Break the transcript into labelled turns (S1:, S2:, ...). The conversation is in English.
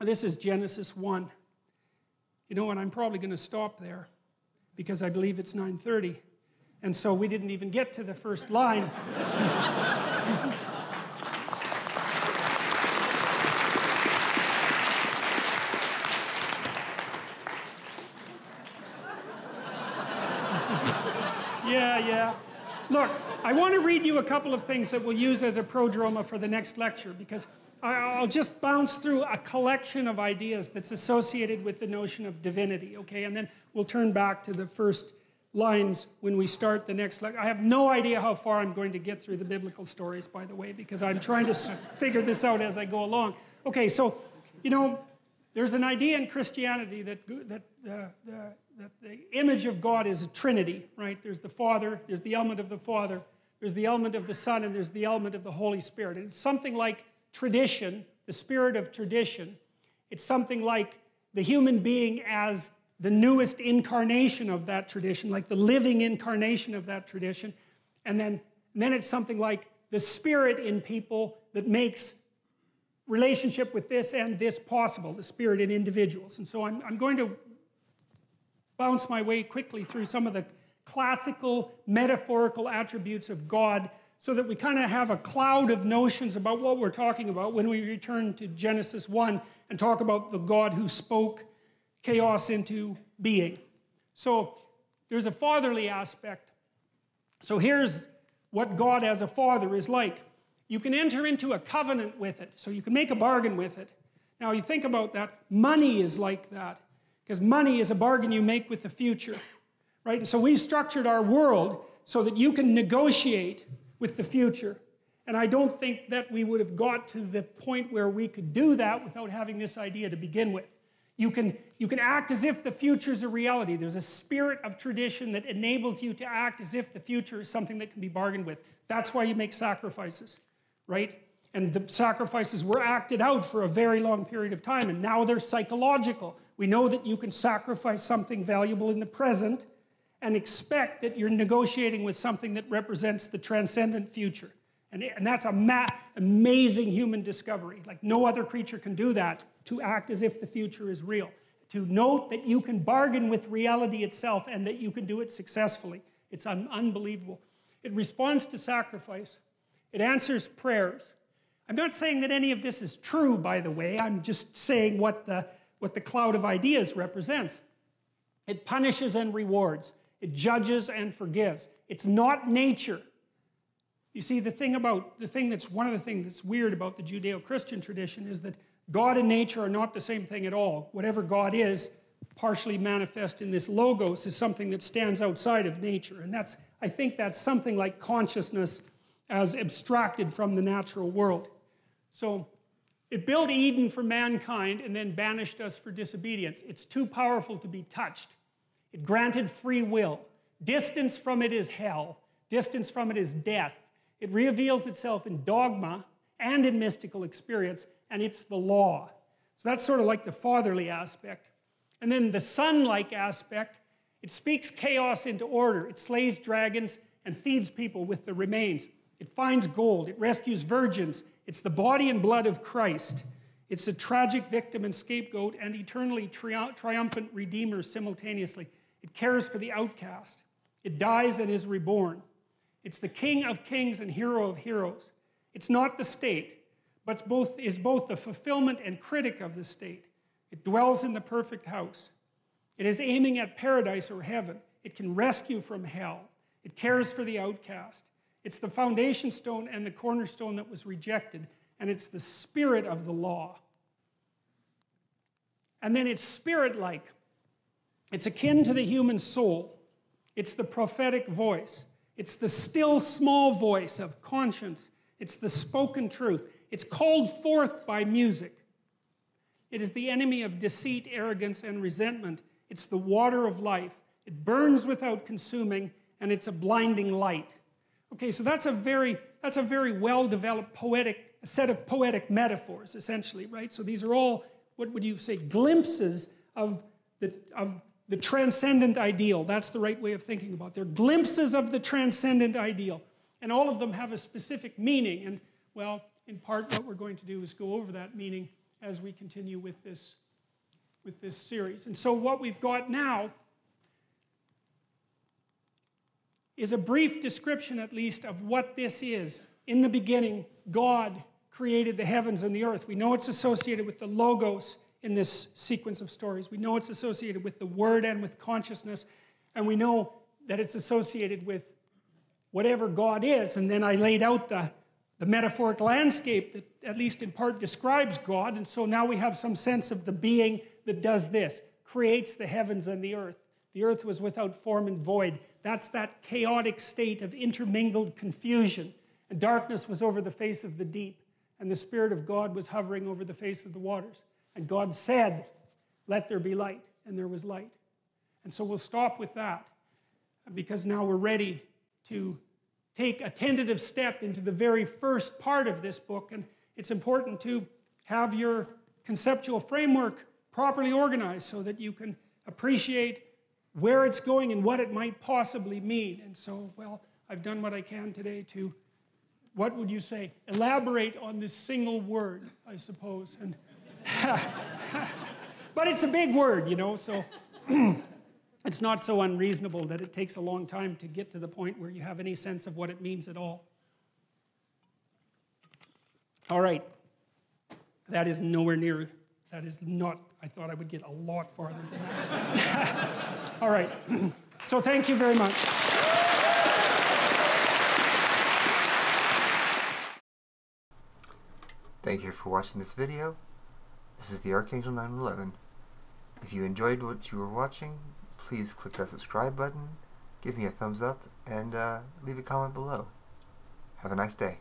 S1: This is Genesis 1. You know what, I'm probably going to stop there because I believe it's 9:30. And so we didn't even get to the first line. Yeah. Look, I want to read you a couple of things that we'll use as a prodroma for the next lecture, because I'll just bounce through a collection of ideas that's associated with the notion of divinity, okay? And then we'll turn back to the first lines when we start the next lecture. I have no idea how far I'm going to get through the biblical stories, by the way, because I'm trying to figure this out as I go along. Okay, so, you know, there's an idea in Christianity that the image of God is a trinity, right? There's the Father, there's the element of the Father, there's the element of the Son, and there's the element of the Holy Spirit. And it's something like tradition, the spirit of tradition. It's something like the human being as the newest incarnation of that tradition, like the living incarnation of that tradition. And then it's something like the spirit in people that makes relationship with this and this possible, the spirit in individuals. And so I'm going to bounce my way quickly through some of the classical metaphorical attributes of God so that we kind of have a cloud of notions about what we're talking about when we return to Genesis 1 and talk about the God who spoke chaos into being. So there's a fatherly aspect. So here's what God as a father is like. You can enter into a covenant with it, so you can make a bargain with it. Now you think about that, money is like that, because money is a bargain you make with the future, right? And so we've structured our world so that you can negotiate with the future. And I don't think that we would have got to the point where we could do that without having this idea to begin with. You can act as if the future is a reality. There's a spirit of tradition that enables you to act as if the future is something that can be bargained with. That's why you make sacrifices, right? And the sacrifices were acted out for a very long period of time, and now they're psychological. We know that you can sacrifice something valuable in the present and expect that you're negotiating with something that represents the transcendent future. And that's an amazing human discovery. Like no other creature can do that, to act as if the future is real. To note that you can bargain with reality itself and that you can do it successfully. It's unbelievable. It responds to sacrifice. It answers prayers. I'm not saying that any of this is true, by the way. I'm just saying what the cloud of ideas represents. It punishes and rewards. It judges and forgives. It's not nature. You see, one of the things that's weird about the Judeo-Christian tradition is that God and nature are not the same thing at all. Whatever God is, partially manifest in this logos, is something that stands outside of nature. And I think that's something like consciousness as abstracted from the natural world. So it built Eden for mankind and then banished us for disobedience. It's too powerful to be touched. It granted free will. Distance from it is hell. Distance from it is death. It reveals itself in dogma and in mystical experience, and it's the law. So that's sort of like the fatherly aspect. And then the son-like aspect, it speaks chaos into order. It slays dragons and feeds people with the remains. It finds gold. It rescues virgins. It's the body and blood of Christ. It's a tragic victim and scapegoat and eternally triumphant redeemer simultaneously. It cares for the outcast. It dies and is reborn. It's the king of kings and hero of heroes. It's not the state, but is both the fulfillment and critic of the state. It dwells in the perfect house. It is aiming at paradise or heaven. It can rescue from hell. It cares for the outcast. It's the foundation stone and the cornerstone that was rejected, and it's the spirit of the law. And then it's spirit-like. It's akin to the human soul. It's the prophetic voice. It's the still small voice of conscience. It's the spoken truth. It's called forth by music. It is the enemy of deceit, arrogance, and resentment. It's the water of life. It burns without consuming, and it's a blinding light. Okay, so that's a very well-developed set of poetic metaphors, essentially, right? So these are all, what would you say, glimpses of the transcendent ideal. That's the right way of thinking about it. They're glimpses of the transcendent ideal. And all of them have a specific meaning. And, well, in part what we're going to do is go over that meaning as we continue with this series. And so what we've got now is a brief description, at least, of what this is. In the beginning, God created the heavens and the earth. We know it's associated with the Logos in this sequence of stories. We know it's associated with the Word and with consciousness. And we know that it's associated with whatever God is. And then I laid out the metaphoric landscape that at least in part describes God. And so now we have some sense of the being that does this, creates the heavens and the earth. The earth was without form and void. That's that chaotic state of intermingled confusion. And darkness was over the face of the deep. And the Spirit of God was hovering over the face of the waters. And God said, "Let there be light." And there was light. And so we'll stop with that, because now we're ready to take a tentative step into the very first part of this book. And it's important to have your conceptual framework properly organized so that you can appreciate where it's going and what it might possibly mean. And so, well, I've done what I can today to, what would you say, elaborate on this single word, I suppose. And but it's a big word, you know, so it's not so unreasonable that it takes a long time to get to the point where you have any sense of what it means at all. All right. That is nowhere near, that is not, I thought I would get a lot farther than that. All right. So thank you very much.
S2: Thank you for watching this video. This is the Archangel 911. If you enjoyed what you were watching, please click that subscribe button, give me a thumbs up, and leave a comment below. Have a nice day.